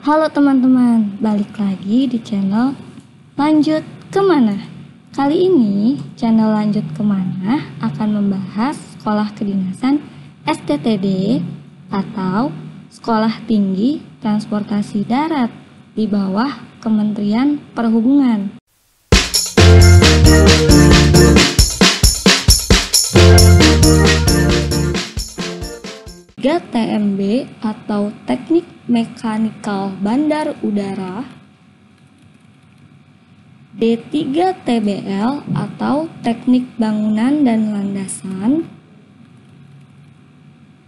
Halo teman-teman, balik lagi di channel Lanjut Kemana. Kali ini channel Lanjut Kemana akan membahas Sekolah Kedinasan STTD atau Sekolah Tinggi Transportasi Darat di bawah Kementerian Perhubungan. TMB atau Teknik Mekanikal Bandar Udara, D3 TBL atau Teknik Bangunan dan Landasan,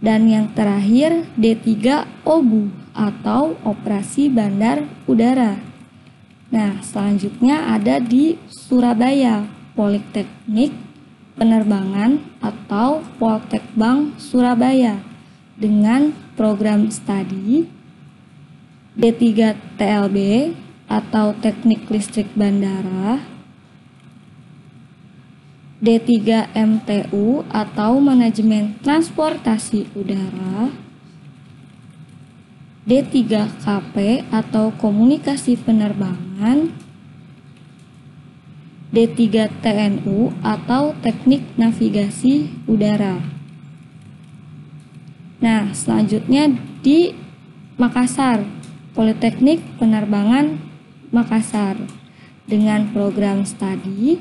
dan yang terakhir D3 OBU atau Operasi Bandar Udara. Nah, selanjutnya ada di Surabaya, Politeknik Penerbangan atau Poltekbang Surabaya dengan program studi D3 TLB atau Teknik Listrik Bandara, D3 MTU atau Manajemen Transportasi Udara, D3 KP atau Komunikasi Penerbangan, D3 TNU atau Teknik Navigasi Udara. Nah, selanjutnya di Makassar, Politeknik Penerbangan Makassar dengan program studi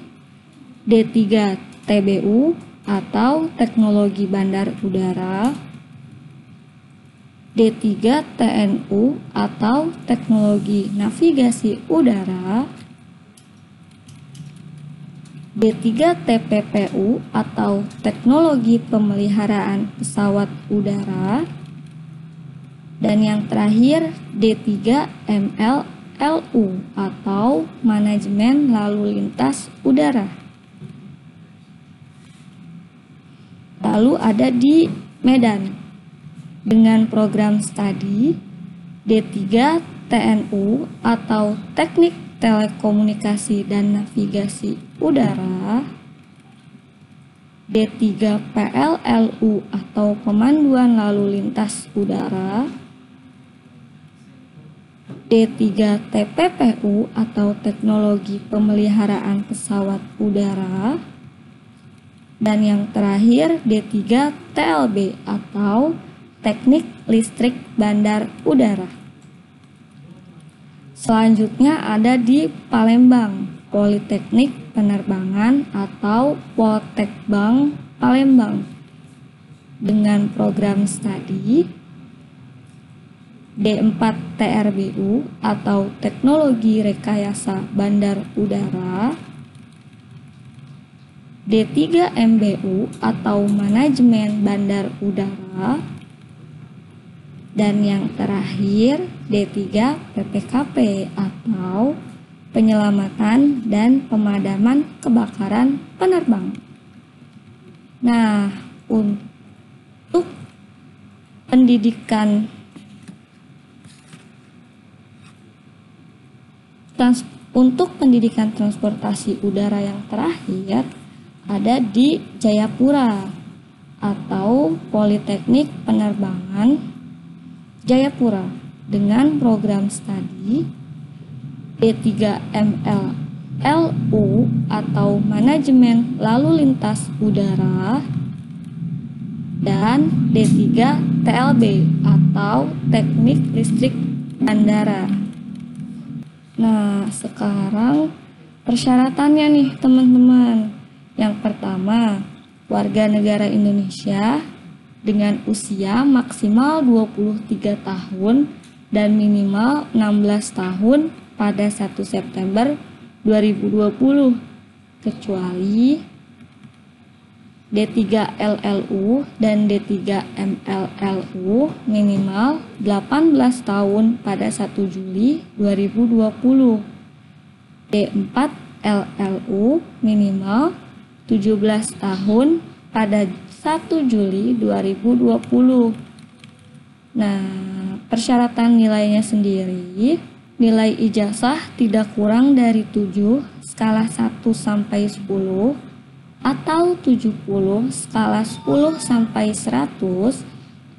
D3 TBU atau Teknologi Bandar Udara, D3 TNU atau Teknologi Navigasi Udara, D3 TPPU atau Teknologi Pemeliharaan Pesawat Udara, dan yang terakhir D3 MLLU atau Manajemen Lalu Lintas Udara. Lalu ada di Medan dengan program studi D3 TNU atau Teknik Telekomunikasi dan Navigasi Udara, D3 PLLU atau Pemanduan Lalu Lintas Udara, D3 TPPU atau Teknologi Pemeliharaan Pesawat Udara, dan yang terakhir D3 TLB atau Teknik Listrik Bandar Udara. Selanjutnya ada di Palembang, Politeknik Penerbangan atau Poltekbang Palembang dengan program studi D4 TRBU atau Teknologi Rekayasa Bandar Udara, D3 MBU atau Manajemen Bandar Udara, dan yang terakhir D3 PPKP atau Penyelamatan dan Pemadaman Kebakaran Penerbang. Nah, untuk pendidikan transportasi udara yang terakhir ada di Jayapura atau Politeknik Penerbangan Jayapura dengan program studi D3 MLLU atau Manajemen Lalu Lintas Udara, dan D3 TLB atau Teknik Listrik Bandara. Nah, sekarang persyaratannya nih teman-teman. Yang pertama, warga negara Indonesia dengan usia maksimal 23 tahun dan minimal 16 tahun pada 1 September 2020, kecuali D3 LLU dan D3 MLLU minimal 18 tahun pada 1 Juli 2020, D4 LLU minimal 17 tahun pada 1 Juli 2020. Nah, persyaratan nilainya sendiri, nilai ijazah tidak kurang dari 7 skala 1 sampai 10 atau 70 skala 10 sampai 100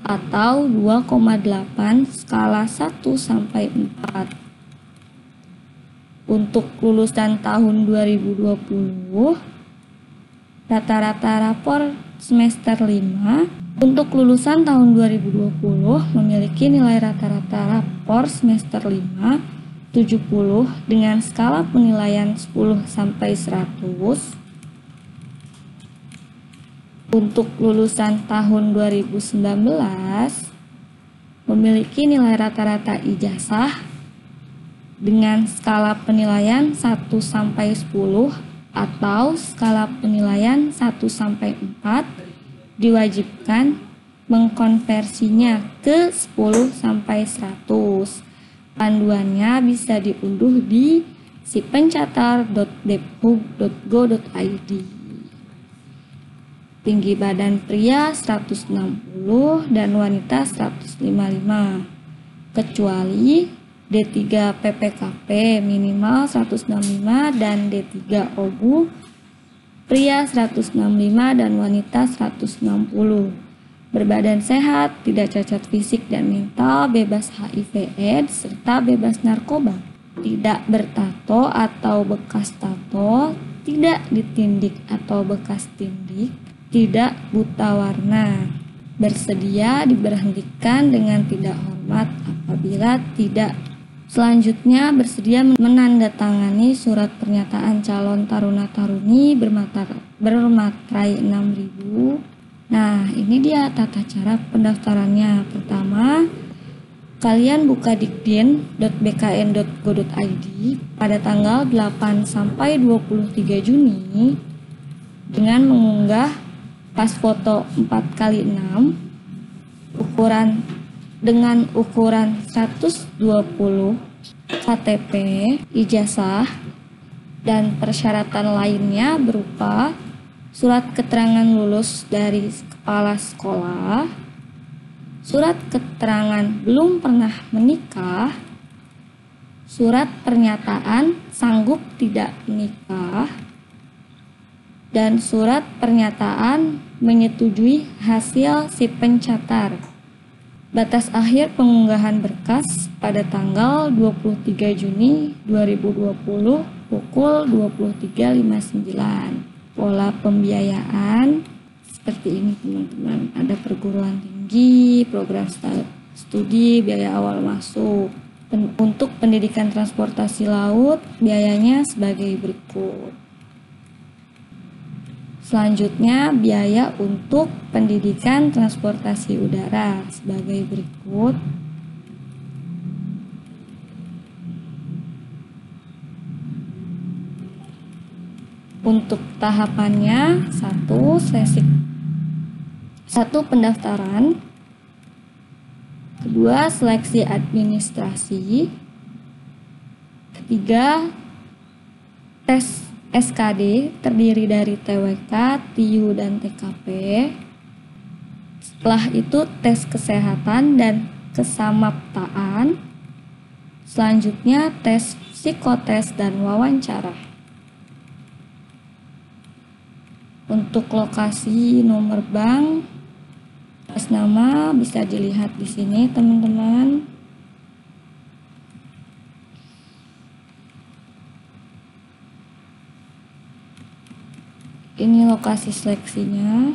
atau 2,8 skala 1 sampai 4. Untuk lulusan tahun 2020, rata-rata rapor semester 5 untuk lulusan tahun 2020 memiliki nilai rata-rata rapor semester 5 70 dengan skala penilaian 10 sampai 100. Untuk lulusan tahun 2019 memiliki nilai rata-rata ijazah dengan skala penilaian 1 sampai 10 atau skala penilaian 1 sampai 4 diwajibkan mengkonversinya ke 10 sampai 100. Panduannya bisa diunduh di sipencatar.depug.go.id. Tinggi badan pria 160 dan wanita 155, kecuali D3 PPKP minimal 165 dan D3 OBU pria 165 dan wanita 160. Berbadan sehat, tidak cacat fisik dan mental, bebas HIV/AIDS serta bebas narkoba. Tidak bertato atau bekas tato, tidak ditindik atau bekas tindik, tidak buta warna. Bersedia diberhentikan dengan tidak hormat apabila tidak. Selanjutnya bersedia menandatangani surat pernyataan calon taruna-taruni bermaterai 6.000. Nah, ini dia tata cara pendaftarannya. Pertama, kalian buka dikdin.bkn.go.id pada tanggal 8 sampai 23 Juni dengan mengunggah pas foto 4x6 dengan ukuran 120 KTP, ijazah, dan persyaratan lainnya berupa surat keterangan lulus dari kepala sekolah, surat keterangan belum pernah menikah, surat pernyataan sanggup tidak menikah, dan surat pernyataan menyetujui hasil sipencatar. Batas akhir pengunggahan berkas pada tanggal 23 Juni 2020 pukul 23.59. Pola pembiayaan seperti ini teman-teman. Ada perguruan tinggi, program studi, biaya awal masuk. Untuk pendidikan transportasi laut, biayanya sebagai berikut. Selanjutnya, biaya untuk pendidikan transportasi udara sebagai berikut. Untuk tahapannya, 1 pendaftaran, 2 seleksi administrasi, 3 tes SKD terdiri dari TWK, TIU, dan TKP. Setelah itu tes kesehatan dan kesamaptaan. Selanjutnya tes psikotes dan wawancara. Untuk lokasi nomor bank atas nama bisa dilihat di sini teman-teman. Ini lokasi seleksinya.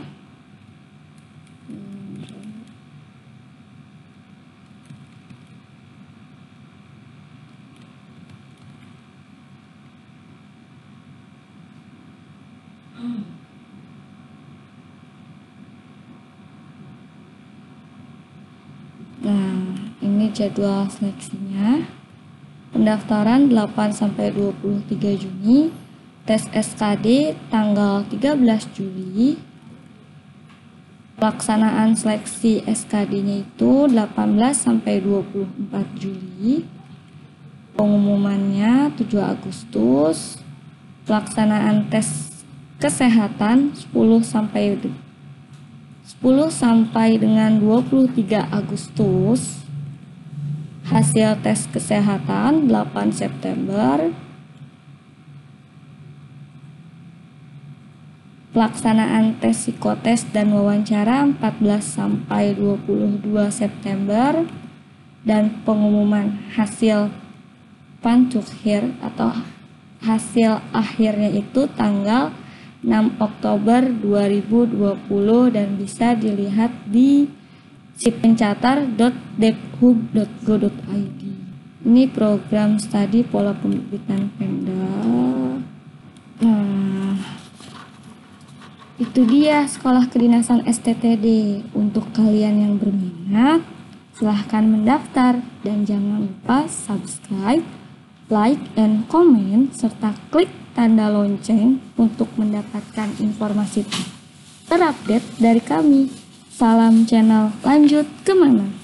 Nah, ini jadwal seleksinya. Pendaftaran 8 sampai 23 Juni. Tes SKD tanggal 13 Juli. Pelaksanaan seleksi SKD-nya itu 18 sampai 24 Juli. Pengumumannya 7 Agustus. Pelaksanaan tes kesehatan 10 sampai dengan 23 Agustus. Hasil tes kesehatan 8 September. Pelaksanaan tes psikotes dan wawancara 14 sampai 22 September dan pengumuman hasil pantukhir atau hasil akhirnya itu tanggal 6 Oktober 2020 dan bisa dilihat di sipencatar.debhub.go.id. Ini program studi pola pembibitan Pemda. Itu dia sekolah kedinasan STTD. Untuk kalian yang berminat, silahkan mendaftar dan jangan lupa subscribe, like, and comment serta klik tanda lonceng untuk mendapatkan informasi terupdate dari kami. Salam channel, lanjut kemana?